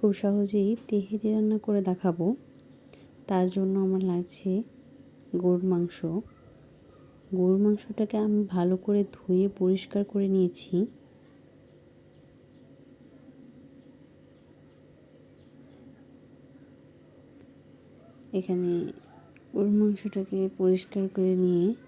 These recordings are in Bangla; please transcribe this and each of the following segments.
খুব সহজেই তেহেরি রান্না করে দেখাবো। তার জন্য আমার লাগছে গরুর মাংস। গরুর মাংসটাকে আমি ভালো করে ধুয়ে পরিষ্কার করে নিয়েছি। এখানে গরুর মাংসটাকে পরিষ্কার করে নিয়েছি।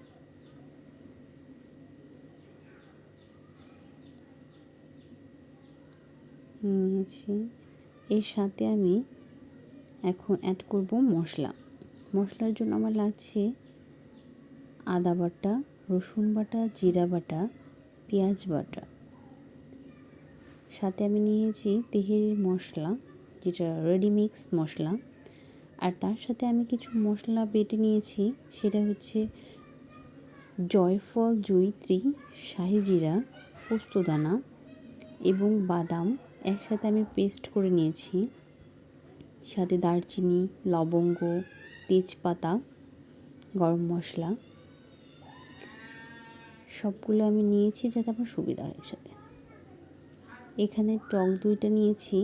এর সাথে আমি এখন অ্যাড করব মশলা। মশলার জন্য আমার লাগছে আদা বাটা, রসুন বাটা, জিরা বাটা, পেঁয়াজ বাটা। সাথে আমি নিয়েছি তেহেরির মশলা, যেটা রেডিমিক্স মশলা। আর তার সাথে আমি কিছু মশলা বেটে নিয়েছি, সেটা হচ্ছে জয়ফল, জয়িত্রী, শাহি জিরা, পোস্তদানা এবং বাদাম একসাথে আমি পেস্ট করে নিয়েছি। সাথে দারচিনি, লবঙ্গ, তেজপাতা, গরম মশলা সবগুলো আমি নিয়েছি যাতে আমার সুবিধা হয় একসাথে। এখানে টক দইটা নিয়েছি,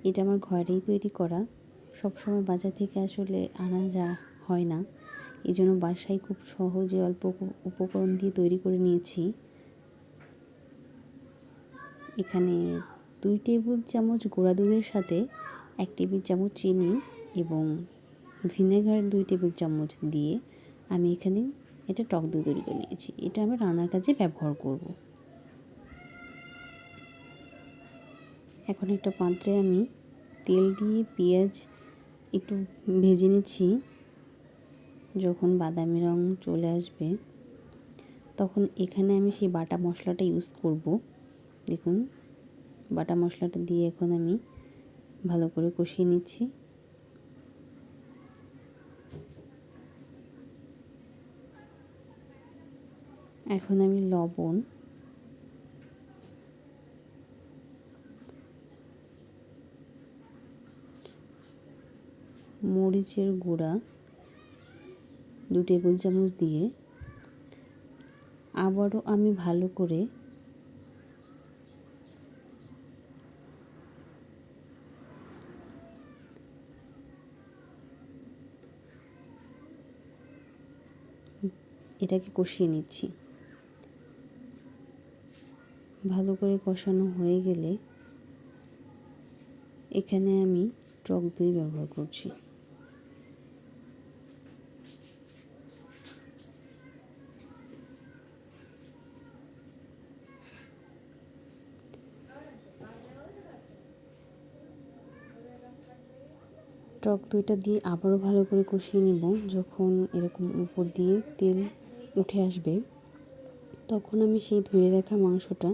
এটা আমার ঘরেই তৈরি করা। সবসময় বাজার থেকে আসলে আনা হয় না, এই জন্য বাসায় খুব সহজে অল্প উপকরণ দিয়ে তৈরি করে নিয়েছি। এখানে 2 টেবিল চামচ গুঁড়া দুধের সাথে 1 টেবিল চামচ চিনি এবং ভিনেগার 2 টেবিল চামচ দিয়ে আমি এখানে এটা টক দই তৈরি করে নিয়েছি। এটা আমি রান্নার কাজে ব্যবহার করব। এখন একটা পাত্রে আমি তেল দিয়ে পেঁয়াজ একটু ভেজে নিচ্ছি। যখন বাদামি রং চলে আসবে তখন এখানে আমি সেই বাটা মশলাটা ইউজ করব। দেখুন, বাটা মশলাটা দিয়ে এখন আমি ভালো করে কষিয়ে নিচ্ছি। এখন আমি লবণ, মরিচের গুঁড়া 2 টেবিল চামচ দিয়ে আবারও আমি ভালো করে এটাকে কষিয়ে নিচ্ছি। ভালো করে কষানো হয়ে গেলে এখানে আমি টক দই ব্যবহার করছি। টক দইটা দিয়ে আবারও ভালো করে কষিয়ে নেব। যখন এরকম উপর দিয়ে তেল উঠে আসবে তখন আমি সেই ধুয়ে রাখা মাংসটা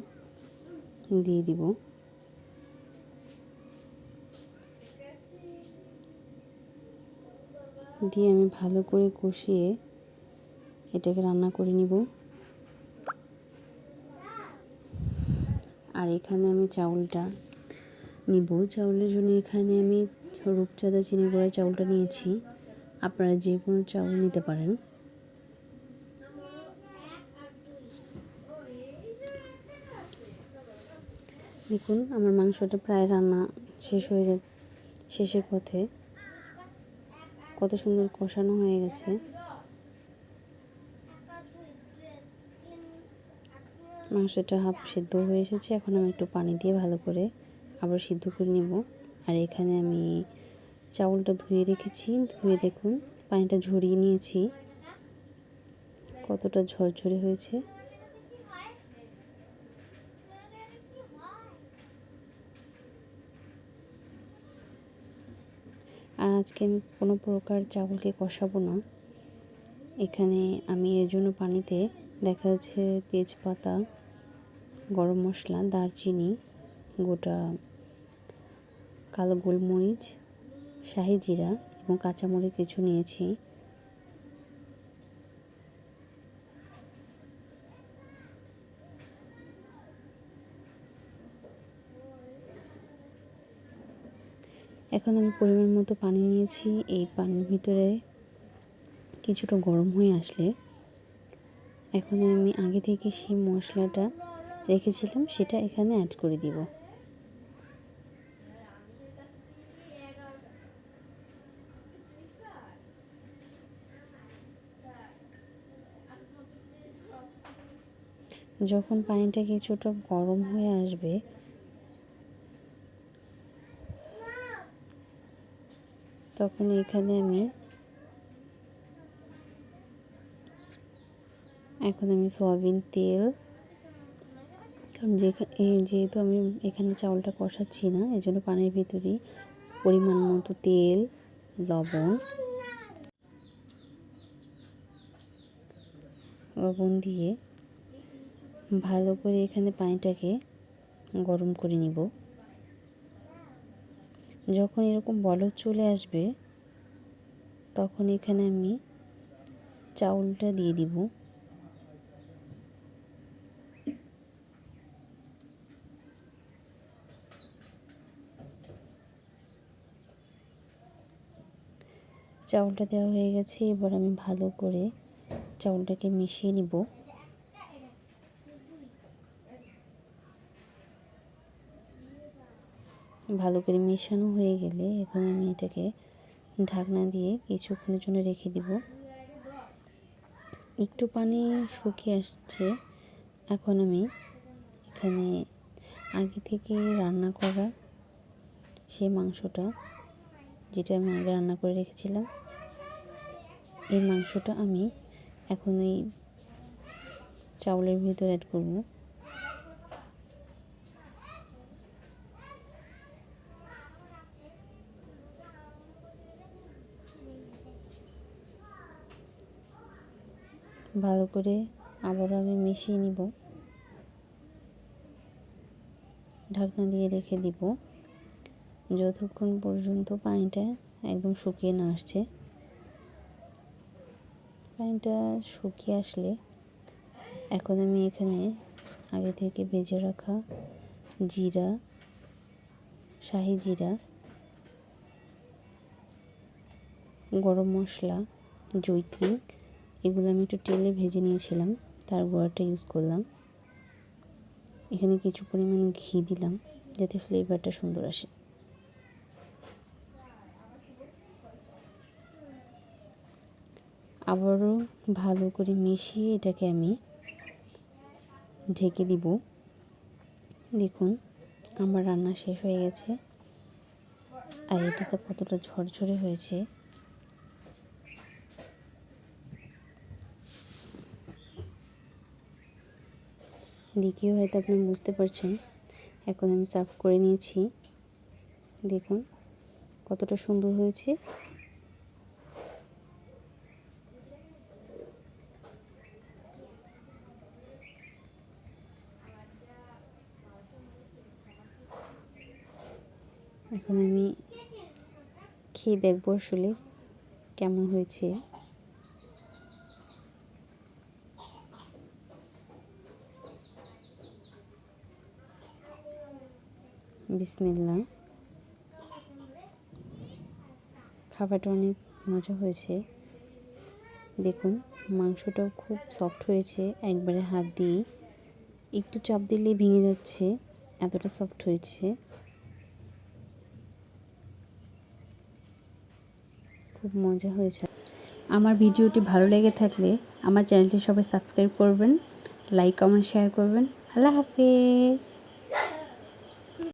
দিয়ে দিব। দিয়ে আমি ভালো করে কষিয়ে এটাকে রান্না করে নিব। আর এখানে আমি চাউলটা নিব। চাউলের জন্য এখানে আমি রূপচাঁদা চিনি গুঁড়া চাউলটা নিয়েছি। আপনারা যে কোনো চাউল নিতে পারেন। দেখুন, আমার মাংসটা প্রায় রান্না শেষের পথে। কত সুন্দর কষানো হয়ে গেছে। মাংসটা হাফ সিদ্ধ হয়ে এসেছে। এখন আমি একটু পানি দিয়ে ভালো করে আবার সিদ্ধ করে নেব। আর এখানে আমি চাউলটা ধুয়ে রেখেছি। ধুয়ে দেখুন পানিটা ঝরিয়ে নিয়েছি, কতটা ঝরঝরে হয়েছে। আর আজকে আমি কোনো প্রকার চাউলকে কষাবো না। এখানে আমি এর জন্য পানিতে দেখা যাচ্ছে তেজপাতা, গরম মশলা, দারচিনি, গোটা কালো গোলমরিচ, শাহি জিরা এবং কাঁচামরিচ কিছু নিয়েছি। এখন আমি পরিমাণ মতো পানি নিয়েছি। এই পানির ভিতরে কিছুটা গরম হয়ে আসলে এখন আমি আগে থেকে সেই মশলাটা রেখেছিলাম সেটা এখানে অ্যাড করে দিব। যখন পানিটা কিছুটা গরম হয়ে আসবে তখন এখানে আমি সয়াবিন তেল, কারণ যেহেতু আমি এখানে চাউলটা কষাচ্ছি না, এই জন্য পানির ভিতরেই পরিমাণ মতো তেল, লবণ দিয়ে ভালো করে এখানে পানিটাকে গরম করে নিব। যখন এরকম বলক চলে আসবে তখন এখানে আমি চাউলটা দিয়ে দিব। চাউলটা দেওয়া হয়ে গেছে, এবার আমি ভালো করে চাউলটাকে মিশিয়ে নিব। ভালো করে মেশানো হয়ে গেলে এখন আমি এটাকে ঢাকনা দিয়ে কিছুক্ষণের জন্য রেখে দিব। একটু পানি শুকিয়ে আসছে, এখন আমি এখানে আগে থেকে রান্না করা সেই মাংসটা, যেটা আমি আগে রান্না করে রেখেছিলাম, এই মাংসটা আমি এখন এই চাউলের ভিতর অ্যাড করব। ভালো করে আবার আমি মিশিয়ে নিব, ঢাকনা দিয়ে রেখে দিব যতক্ষণ পর্যন্ত পানিটা একদম শুকিয়ে না আসছে। পানিটা শুকিয়ে আসলে এখন আমি এখানে আগে থেকে ভেজে রাখা জিরা, শাহি জিরা, গরম মশলা, জয়িত্রী, এগুলো আমি একটু তেলে ভেজে নিয়েছিলাম, তার গুঁড়াটা ইউজ করলাম। এখানে কিছু পরিমাণ ঘি দিলাম যাতে ফ্লেভারটা সুন্দর আসে। আবারও ভালো করে মিশিয়ে এটাকে আমি ঢেকে দিব। দেখুন আমার রান্না শেষ হয়ে গেছে, আর এটাতে কতটা ঝরঝরে হয়েছে। দেখেও হয়তো আপনি বুঝতে পারছেন। এখন আমি সার্ভ করে নিয়েছি, দেখুন কতটা সুন্দর হয়েছে। এখন আমি খেয়ে দেখবো আসলে কেমন হয়েছে। বিসমিল্লাহ। খাবারটা অনেক মজা হয়েছে। দেখুন মাংসটাও খুব সফট হয়েছে, একবারে হাত দিয়ে একটু চাপ দিলেই ভেঙে যাচ্ছে, এতটা সফট হয়েছে। খুব মজা হয়েছে। আমার ভিডিওটি ভালো লেগে থাকলে আমার চ্যানেলটি সবাই সাবস্ক্রাইব করবেন, লাইক কমেন্ট শেয়ার করবেন। আল্লাহ হাফেজ।